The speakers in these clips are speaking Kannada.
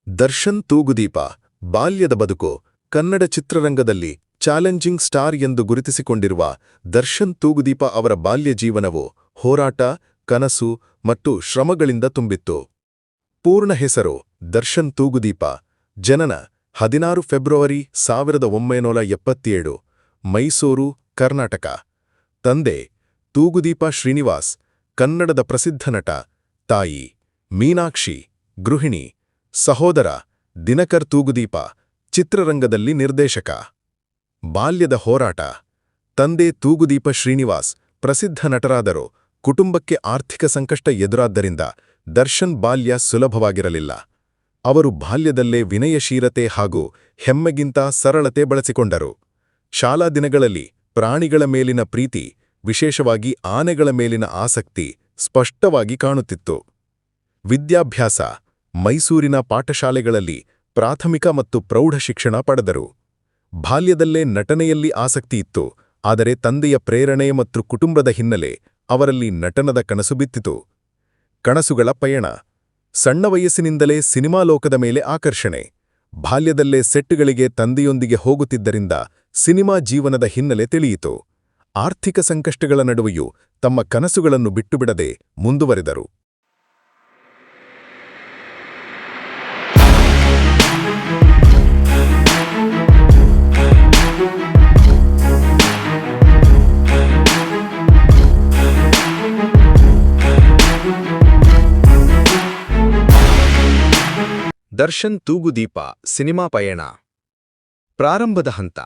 ದರ್ಶನ್ ತೂಗುದೀಪ ಬಾಲ್ಯದ ಬದುಕು ಕನ್ನಡ ಚಿತ್ರರಂಗದಲ್ಲಿ ಚಾಲೆಂಜಿಂಗ್ ಸ್ಟಾರ್ ಎಂದು ಗುರುತಿಸಿಕೊಂಡಿರುವ ದರ್ಶನ್ ತೂಗುದೀಪ ಅವರ ಬಾಲ್ಯ ಜೀವನವು ಹೋರಾಟ, ಕನಸು ಮತ್ತು ಶ್ರಮಗಳಿಂದ ತುಂಬಿತ್ತು. ಪೂರ್ಣ ಹೆಸರು ದರ್ಶನ್ ತೂಗುದೀಪ. ಜನನ 16 ಫೆಬ್ರವರಿ 1977, ಮೈಸೂರು, ಕರ್ನಾಟಕ. ತಂದೆ ತೂಗುದೀಪ ಶ್ರೀನಿವಾಸ್, ಕನ್ನಡದ ಪ್ರಸಿದ್ಧ ನಟ. ತಾಯಿ ಮೀನಾಕ್ಷಿ, ಗೃಹಿಣಿ. ಸಹೋದರ ದಿನಕರ್ ತೂಗುದೀಪ, ಚಿತ್ರರಂಗದಲ್ಲಿ ನಿರ್ದೇಶಕ. ಬಾಲ್ಯದ ಹೋರಾಟ. ತಂದೆ ತೂಗುದೀಪ ಶ್ರೀನಿವಾಸ್ ಪ್ರಸಿದ್ಧ ನಟರಾದರೂ ಕುಟುಂಬಕ್ಕೆ ಆರ್ಥಿಕ ಸಂಕಷ್ಟ ಎದುರಾದ್ದರಿಂದ ದರ್ಶನ್ ಬಾಲ್ಯ ಸುಲಭವಾಗಿರಲಿಲ್ಲ. ಅವರು ಬಾಲ್ಯದಲ್ಲೇ ವಿನಯಶೀಲತೆ ಹಾಗೂ ಹೆಮ್ಮೆಗಿಂತ ಸರಳತೆ ಬಳಸಿಕೊಂಡರು. ಶಾಲಾ ದಿನಗಳಲ್ಲಿ ಪ್ರಾಣಿಗಳ ಮೇಲಿನ ಪ್ರೀತಿ, ವಿಶೇಷವಾಗಿ ಆನೆಗಳ ಮೇಲಿನ ಆಸಕ್ತಿ ಸ್ಪಷ್ಟವಾಗಿ ಕಾಣುತ್ತಿತ್ತು. ವಿದ್ಯಾಭ್ಯಾಸ. ಮೈಸೂರಿನ ಪಾಠಶಾಲೆಗಳಲ್ಲಿ ಪ್ರಾಥಮಿಕ ಮತ್ತು ಪ್ರೌಢ ಶಿಕ್ಷಣ ಪಡೆದರು. ಬಾಲ್ಯದಲ್ಲೇ ನಟನೆಯಲ್ಲಿ ಆಸಕ್ತಿಯಿತ್ತು, ಆದರೆ ತಂದೆಯ ಪ್ರೇರಣೆ ಮತ್ತು ಕುಟುಂಬದ ಹಿನ್ನೆಲೆ ಅವರಲ್ಲಿ ನಟನದ ಕನಸು ಬಿತ್ತಿತು. ಕನಸುಗಳ ಪಯಣ. ಸಣ್ಣ ವಯಸ್ಸಿನಿಂದಲೇ ಸಿನಿಮಾ ಲೋಕದ ಮೇಲೆ ಆಕರ್ಷಣೆ. ಬಾಲ್ಯದಲ್ಲೇ ಸೆಟ್ಗಳಿಗೆ ತಂದೆಯೊಂದಿಗೆ ಹೋಗುತ್ತಿದ್ದರಿಂದ ಸಿನಿಮಾ ಜೀವನದ ಹಿನ್ನೆಲೆ ತಿಳಿಯಿತು. ಆರ್ಥಿಕ ಸಂಕಷ್ಟಗಳ ನಡುವೆಯೂ ತಮ್ಮ ಕನಸುಗಳನ್ನು ಬಿಟ್ಟುಬಿಡದೆ ಮುಂದುವರೆದರು. ದರ್ಶನ್ ತೂಗುದೀಪ ಸಿನಿಮಾ ಪಯಣ. ಪ್ರಾರಂಭದ ಹಂತ.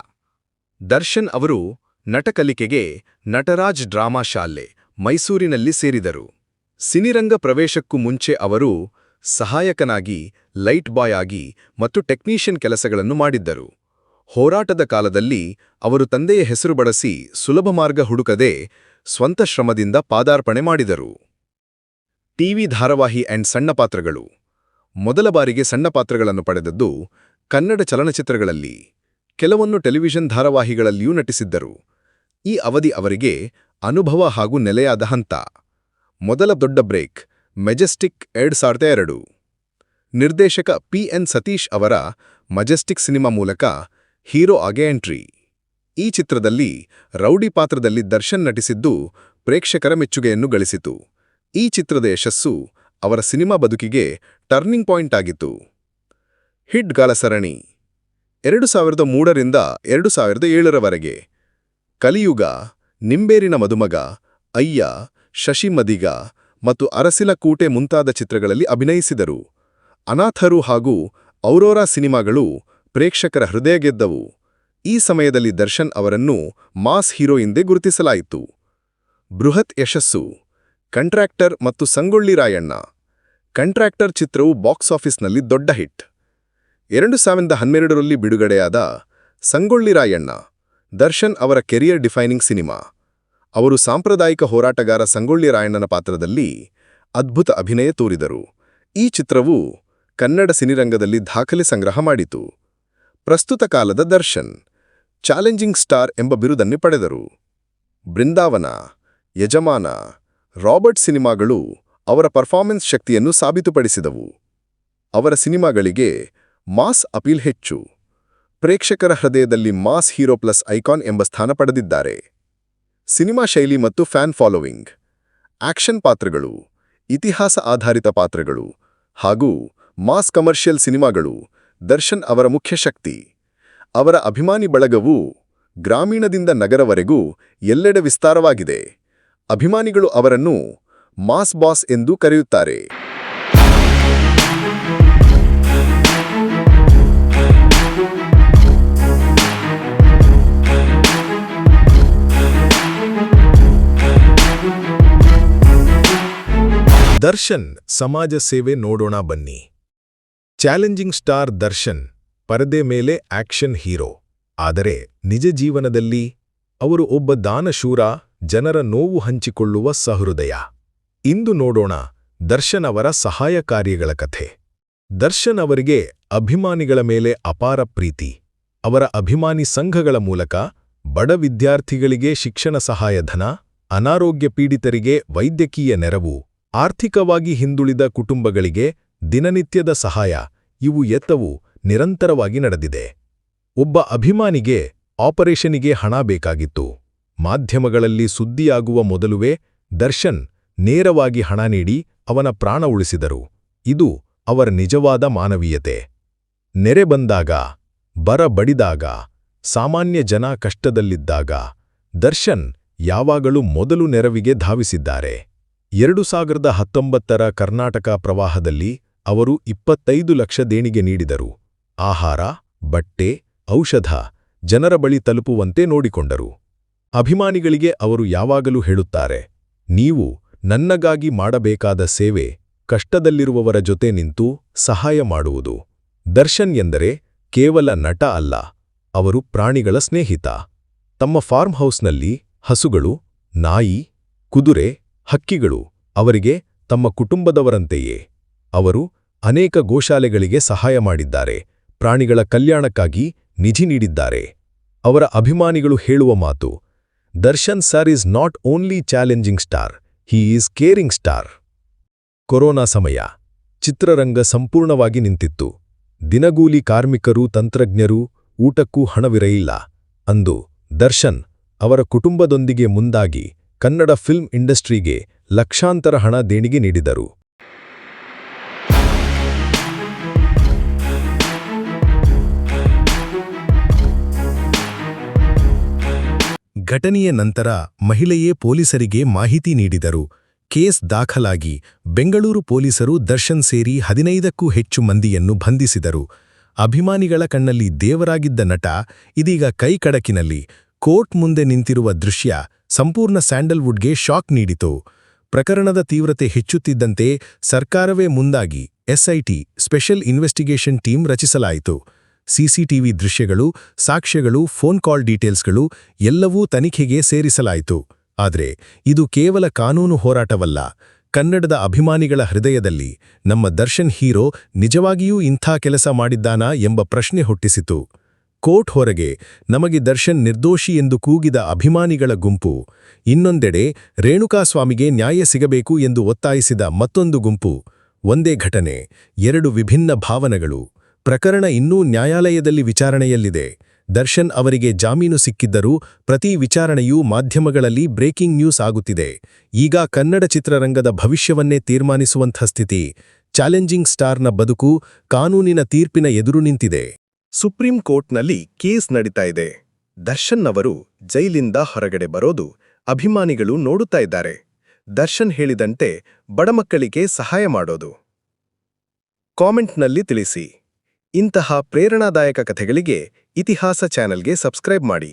ದರ್ಶನ್ ಅವರು ನಟಕಲಿಕೆಗೆ ನಟರಾಜ್ ಡ್ರಾಮಾ ಶಾಲೆ, ಮೈಸೂರಿನಲ್ಲಿ ಸೇರಿದರು. ಸಿನಿರಂಗ ಪ್ರವೇಶಕ್ಕೂ ಮುಂಚೆ ಅವರು ಸಹಾಯಕನಾಗಿ, ಲೈಟ್ ಬಾಯ್ ಆಗಿ ಮತ್ತು ಟೆಕ್ನಿಷಿಯನ್ ಕೆಲಸಗಳನ್ನು ಮಾಡಿದ್ದರು. ಹೋರಾಟದ ಕಾಲದಲ್ಲಿ ಅವರು ತಂದೆಯ ಹೆಸರು ಬಳಸಿ ಸುಲಭ ಮಾರ್ಗ ಹುಡುಕದೆ ಸ್ವಂತ ಶ್ರಮದಿಂದ ಪಾದಾರ್ಪಣೆ ಮಾಡಿದರು. ಟಿವಿ ಧಾರಾವಾಹಿ ಅಂಡ್ ಸಣ್ಣ ಪಾತ್ರಗಳು. ಮೊದಲ ಬಾರಿಗೆ ಸಣ್ಣ ಪಾತ್ರಗಳನ್ನು ಪಡೆದದ್ದು ಕನ್ನಡ ಚಲನಚಿತ್ರಗಳಲ್ಲಿ. ಕೆಲವನ್ನು ಟೆಲಿವಿಷನ್ ಧಾರಾವಾಹಿಗಳಲ್ಲಿಯೂ ನಟಿಸಿದ್ದರು. ಈ ಅವಧಿ ಅವರಿಗೆ ಅನುಭವ ಹಾಗೂ ನೆಲೆಯಾದ ಹಂತ. ಮೊದಲ ದೊಡ್ಡ ಬ್ರೇಕ್ ಮೆಜೆಸ್ಟಿಕ್ 2002. ನಿರ್ದೇಶಕ ಪಿ.ಎನ್. ಸತೀಶ್ ಅವರ ಮೆಜೆಸ್ಟಿಕ್ ಸಿನಿಮಾ ಮೂಲಕ ಹೀರೋ ಆಗಿ ಎಂಟ್ರಿ. ಈ ಚಿತ್ರದಲ್ಲಿ ರೌಡಿ ಪಾತ್ರದಲ್ಲಿ ದರ್ಶನ್ ನಟಿಸಿದ್ದು ಪ್ರೇಕ್ಷಕರ ಮೆಚ್ಚುಗೆಯನ್ನು ಗಳಿಸಿತು. ಈ ಚಿತ್ರದ ಯಶಸ್ಸು ಅವರ ಸಿನಿಮಾ ಬದುಕಿಗೆ ಟರ್ನಿಂಗ್ ಪಾಯಿಂಟ್ ಆಗಿತ್ತು. ಹಿಟ್ಗಳ ಸರಣಿ. 2003ರಿಂದ 2007ರವರೆಗೆ ಕಲಿಯುಗ, ನಿಂಬೇರಿನ ಮದುಮಗ, ಅಯ್ಯ, ಶಶಿ ಮದಿಗ ಮತ್ತು ಅರಸಿಲ ಕೂಟೆ ಮುಂತಾದ ಚಿತ್ರಗಳಲ್ಲಿ ಅಭಿನಯಿಸಿದರು. ಅನಾಥರು ಹಾಗೂ ಔರೋರಾ ಸಿನಿಮಾಗಳು ಪ್ರೇಕ್ಷಕರ ಹೃದಯ ಗೆದ್ದವು. ಈ ಸಮಯದಲ್ಲಿ ದರ್ಶನ್ ಅವರನ್ನು ಮಾಸ್ ಹೀರೋ ಎಂದೇ ಗುರುತಿಸಲಾಯಿತು. ಬೃಹತ್ ಯಶಸ್ಸು. ಕಂಟ್ರಾಕ್ಟರ್ ಮತ್ತು ಸಂಗೊಳ್ಳಿ ರಾಯಣ್ಣ. ಕಂಟ್ರಾಕ್ಟರ್ ಚಿತ್ರವು ಬಾಕ್ಸ್ ಆಫೀಸ್ನಲ್ಲಿ ದೊಡ್ಡ ಹಿಟ್. 2012ರಲ್ಲಿ ಬಿಡುಗಡೆಯಾದ ಸಂಗೊಳ್ಳಿ ರಾಯಣ್ಣ ದರ್ಶನ್ ಅವರ ಕೆರಿಯರ್ ಡಿಫೈನಿಂಗ್ ಸಿನಿಮಾ. ಅವರು ಸಾಂಪ್ರದಾಯಿಕ ಹೋರಾಟಗಾರ ಸಂಗೊಳ್ಳಿ ರಾಯಣ್ಣನ ಪಾತ್ರದಲ್ಲಿ ಅದ್ಭುತ ಅಭಿನಯ ತೋರಿದರು. ಈ ಚಿತ್ರವು ಕನ್ನಡ ಸಿನಿರಂಗದಲ್ಲಿ ದಾಖಲೆ ಸಂಗ್ರಹ ಮಾಡಿತು. ಪ್ರಸ್ತುತ ಕಾಲದ ದರ್ಶನ್ ಚಾಲೆಂಜಿಂಗ್ ಸ್ಟಾರ್ ಎಂಬ ಬಿರುದನ್ನು ಪಡೆದರು. ಬೃಂದಾವನ, ಯಜಮಾನ, ರಾಬರ್ಟ್ ಸಿನಿಮಾಗಳು ಅವರ ಪರ್ಫಾರ್ಮೆನ್ಸ್ ಶಕ್ತಿಯನ್ನು ಸಾಬೀತುಪಡಿಸಿದವು. ಅವರ ಸಿನಿಮಾಗಳಿಗೆ ಮಾಸ್ ಅಪೀಲ್ ಹೆಚ್ಚು. ಪ್ರೇಕ್ಷಕರ ಹೃದಯದಲ್ಲಿ ಮಾಸ್ ಹೀರೋ ಪ್ಲಸ್ ಐಕಾನ್ ಎಂಬ ಸ್ಥಾನ ಪಡೆದಿದ್ದಾರೆ. ಸಿನಿಮಾ ಶೈಲಿ ಮತ್ತು ಫ್ಯಾನ್ ಫಾಲೋವಿಂಗ್. ಆಕ್ಷನ್ ಪಾತ್ರಗಳು, ಇತಿಹಾಸ ಆಧಾರಿತ ಪಾತ್ರಗಳು ಹಾಗೂ ಮಾಸ್ ಕಮರ್ಷಿಯಲ್ ಸಿನಿಮಾಗಳು ದರ್ಶನ್ ಅವರ ಮುಖ್ಯ ಶಕ್ತಿ. ಅವರ ಅಭಿಮಾನಿ ಬಳಗವು ಗ್ರಾಮೀಣದಿಂದ ನಗರವರೆಗೂ ಎಲ್ಲೆಡೆ ವಿಸ್ತಾರವಾಗಿದೆ. ಅಭಿಮಾನಿಗಳು ಅವರನ್ನು ಮಾಸ್ ಬಾಸ್ ಎಂದು ಕರೆಯುತ್ತಾರೆ. ದರ್ಶನ್ ಸಮಾಜ ಸೇವೆ ನೋಡೋಣ ಬನ್ನಿ. ಚಾಲೆಂಜಿಂಗ್ ಸ್ಟಾರ್ ದರ್ಶನ್ ಪರದೆ ಮೇಲೆ ಆಕ್ಷನ್ ಹೀರೋ, ಆದರೆ ನಿಜ ಜೀವನದಲ್ಲಿ ಅವರು ಒಬ್ಬ ದಾನಶೂರ, ಜನರ ನೋವು ಹಂಚಿಕೊಳ್ಳುವ ಸಹೃದಯ. ಇಂದು ನೋಡೋಣ ದರ್ಶನ್ ಅವರ ಸಹಾಯ ಕಾರ್ಯಗಳ ಕಥೆ. ದರ್ಶನ್ ಅವರಿಗೆ ಅಭಿಮಾನಿಗಳ ಮೇಲೆ ಅಪಾರ ಪ್ರೀತಿ. ಅವರ ಅಭಿಮಾನಿ ಸಂಘಗಳ ಮೂಲಕ ಬಡ ವಿದ್ಯಾರ್ಥಿಗಳಿಗೆ ಶಿಕ್ಷಣ ಸಹಾಯಧನ, ಅನಾರೋಗ್ಯ ಪೀಡಿತರಿಗೆ ವೈದ್ಯಕೀಯ ನೆರವು, ಆರ್ಥಿಕವಾಗಿ ಹಿಂದುಳಿದ ಕುಟುಂಬಗಳಿಗೆ ದಿನನಿತ್ಯದ ಸಹಾಯ ಇವು ಎತ್ತವು ನಿರಂತರವಾಗಿ ನಡೆದಿದೆ. ಒಬ್ಬ ಅಭಿಮಾನಿಗೆ ಆಪರೇಷನಿಗೆ ಹಣ ಬೇಕಾಗಿತ್ತು. ಮಾಧ್ಯಮಗಳಲ್ಲಿ ಸುದ್ದಿಯಾಗುವ ಮೊದಲುವೇ ದರ್ಶನ್ ನೇರವಾಗಿ ಹಣ ನೀಡಿ ಅವನ ಪ್ರಾಣ ಉಳಿಸಿದರು. ಇದು ಅವರ ನಿಜವಾದ ಮಾನವೀಯತೆ. ನೆರೆ ಬಂದಾಗ, ಬರ ಬಡಿದಾಗ, ಸಾಮಾನ್ಯ ಜನ ಕಷ್ಟದಲ್ಲಿದ್ದಾಗ ದರ್ಶನ್ ಯಾವಾಗಲೂ ಮೊದಲು ನೆರವಿಗೆ ಧಾವಿಸಿದ್ದಾರೆ. 2019ರ ಕರ್ನಾಟಕ ಪ್ರವಾಹದಲ್ಲಿ ಅವರು 25 ಲಕ್ಷ ದೇಣಿಗೆ ನೀಡಿದರು. ಆಹಾರ, ಬಟ್ಟೆ, ಔಷಧ ಜನರ ಬಳಿ ತಲುಪುವಂತೆ ನೋಡಿಕೊಂಡರು. ಅಭಿಮಾನಿಗಳಿಗೆ ಅವರು ಯಾವಾಗಲೂ ಹೇಳುತ್ತಾರೆ, ನೀವು ನನ್ನಗಾಗಿ ಮಾಡಬೇಕಾದ ಸೇವೆ ಕಷ್ಟದಲ್ಲಿರುವವರ ಜೊತೆ ನಿಂತು ಸಹಾಯ ಮಾಡುವುದು. ದರ್ಶನ್ ಎಂದರೆ ಕೇವಲ ನಟ ಅಲ್ಲ, ಅವರು ಪ್ರಾಣಿಗಳ ಸ್ನೇಹಿತ. ತಮ್ಮ ಫಾರ್ಮ್ ಹೌಸ್ನಲ್ಲಿ ಹಸುಗಳು, ನಾಯಿ, ಕುದುರೆ, ಹಕ್ಕಿಗಳು ಅವರಿಗೆ ತಮ್ಮ ಕುಟುಂಬದವರಂತೆಯೇ. ಅವರು ಅನೇಕ ಗೋಶಾಲೆಗಳಿಗೆ ಸಹಾಯ ಮಾಡಿದ್ದಾರೆ, ಪ್ರಾಣಿಗಳ ಕಲ್ಯಾಣಕ್ಕಾಗಿ ನಿಧಿ ನೀಡಿದ್ದಾರೆ. ಅವರ ಅಭಿಮಾನಿಗಳು ಹೇಳುವ ಮಾತು, Darshan sir is not only challenging star, he is caring star. Corona ಸಮಯ. ಚಿತ್ರರಂಗ ಸಂಪೂರ್ಣವಾಗಿ ನಿಂತಿತ್ತು. ದಿನಗೂಲಿ ಕಾರ್ಮಿಕರು, ತಂತ್ರಜ್ಞರು, ಊಟಕ್ಕೂ ಹಣವಿರಲಿಲ್ಲ. ಅಂದು ದರ್ಶನ್ ಅವರ ಕುಟುಂಬದೊಂದಿಗೆ ಮುಂದಾಗಿ ಕನ್ನಡ ಫಿಲ್ಮ್ ಇಂಡಸ್ಟ್ರಿಗೆ ಲಕ್ಷಾಂತರ ಹಣ ದೇಣಿಗೆ ನೀಡಿದರು. ಘಟನೆಯ ನಂತರ ಮಹಿಳೆಯೇ ಪೊಲೀಸರಿಗೆ ಮಾಹಿತಿ ನೀಡಿದರು. ಕೇಸ್ ದಾಖಲಾಗಿ ಬೆಂಗಳೂರು ಪೊಲೀಸರು ದರ್ಶನ್ ಸೇರಿ 15ಕ್ಕೂ ಹೆಚ್ಚು ಮಂದಿಯನ್ನು ಬಂಧಿಸಿದರು. ಅಭಿಮಾನಿಗಳ ಕಣ್ಣಲ್ಲಿ ದೇವರಾಗಿದ್ದ ನಟ ಇದೀಗ ಕೈಕಡಕಿನಲ್ಲಿ ಕೋರ್ಟ್ ಮುಂದೆ ನಿಂತಿರುವ ದೃಶ್ಯ ಸಂಪೂರ್ಣ ಸ್ಯಾಂಡಲ್ವುಡ್ಗೆ ಶಾಕ್ ನೀಡಿತು. ಪ್ರಕರಣದ ತೀವ್ರತೆ ಹೆಚ್ಚುತ್ತಿದ್ದಂತೆ ಸರ್ಕಾರವೇ ಮುಂದಾಗಿ ಎಸ್ಐಟಿ ಸ್ಪೆಷಲ್ ಇನ್ವೆಸ್ಟಿಗೇಷನ್ ಟೀಮ್ ರಚಿಸಲಾಯಿತು. ಸಿಸಿಟಿವಿ ದೃಶ್ಯಗಳು, ಸಾಕ್ಷ್ಯಗಳು, ಫೋನ್ ಕಾಲ್ ಡೀಟೇಲ್ಸ್ಗಳು ಎಲ್ಲವೂ ತನಿಖೆಗೆ ಸೇರಿಸಲಾಯಿತು. ಆದರೆ ಇದು ಕೇವಲ ಕಾನೂನು ಹೋರಾಟವಲ್ಲ. ಕನ್ನಡದ ಅಭಿಮಾನಿಗಳ ಹೃದಯದಲ್ಲಿ ನಮ್ಮ ದರ್ಶನ್ ಹೀರೋ ನಿಜವಾಗಿಯೂ ಇಂಥ ಕೆಲಸ ಮಾಡಿದ್ದಾನಾ ಎಂಬ ಪ್ರಶ್ನೆ ಹುಟ್ಟಿಸಿತು. ಕೋರ್ಟ್ ಹೊರಗೆ ನಮಗೆ ದರ್ಶನ್ ನಿರ್ದೋಷಿ ಎಂದು ಕೂಗಿದ ಅಭಿಮಾನಿಗಳ ಗುಂಪು, ಇನ್ನೊಂದೆಡೆ ರೇಣುಕಾಸ್ವಾಮಿಗೆ ನ್ಯಾಯ ಸಿಗಬೇಕು ಎಂದು ಒತ್ತಾಯಿಸಿದ ಮತ್ತೊಂದು ಗುಂಪು. ಒಂದೇ ಘಟನೆ, ಎರಡು ವಿಭಿನ್ನ ಭಾವನೆಗಳು. ಪ್ರಕರಣ ಇನ್ನೂ ನ್ಯಾಯಾಲಯದಲ್ಲಿ ವಿಚಾರಣೆಯಲ್ಲಿದೆ. ದರ್ಶನ್ ಅವರಿಗೆ ಜಾಮೀನು ಸಿಕ್ಕಿದ್ದರೂ ಪ್ರತಿ ವಿಚಾರಣೆಯೂ ಮಾಧ್ಯಮಗಳಲ್ಲಿ ಬ್ರೇಕಿಂಗ್ ನ್ಯೂಸ್ ಆಗುತ್ತಿದೆ. ಈಗ ಕನ್ನಡ ಚಿತ್ರರಂಗದ ಭವಿಷ್ಯವನ್ನೇ ತೀರ್ಮಾನಿಸುವಂಥ ಸ್ಥಿತಿ. ಚಾಲೆಂಜಿಂಗ್ ಸ್ಟಾರ್ನ ಬದುಕು ಕಾನೂನಿನ ತೀರ್ಪಿನ ಎದುರು ನಿಂತಿದೆ. ಸುಪ್ರೀಂ ಕೋರ್ಟ್ನಲ್ಲಿ ಕೇಸ್ ನಡೀತಾ ಇದೆ. ದರ್ಶನ್ ಅವರು ಜೈಲಿಂದ ಹೊರಗಡೆ ಬರೋದು ಅಭಿಮಾನಿಗಳು ನೋಡುತ್ತಾ ಇದ್ದಾರೆ. ದರ್ಶನ್ ಹೇಳಿದಂತೆ ಬಡಮಕ್ಕಳಿಗೆ ಸಹಾಯ ಮಾಡೋದು. ಕಾಮೆಂಟ್ನಲ್ಲಿ ತಿಳಿಸಿ. ಇಂತಹ ಪ್ರೇರಣಾದಾಯಕ ಕಥೆಗಳಿಗೆ ಇತಿಹಾಸ ಚಾನೆಲ್ಗೆ ಸಬ್ಸ್ಕ್ರೈಬ್ ಮಾಡಿ.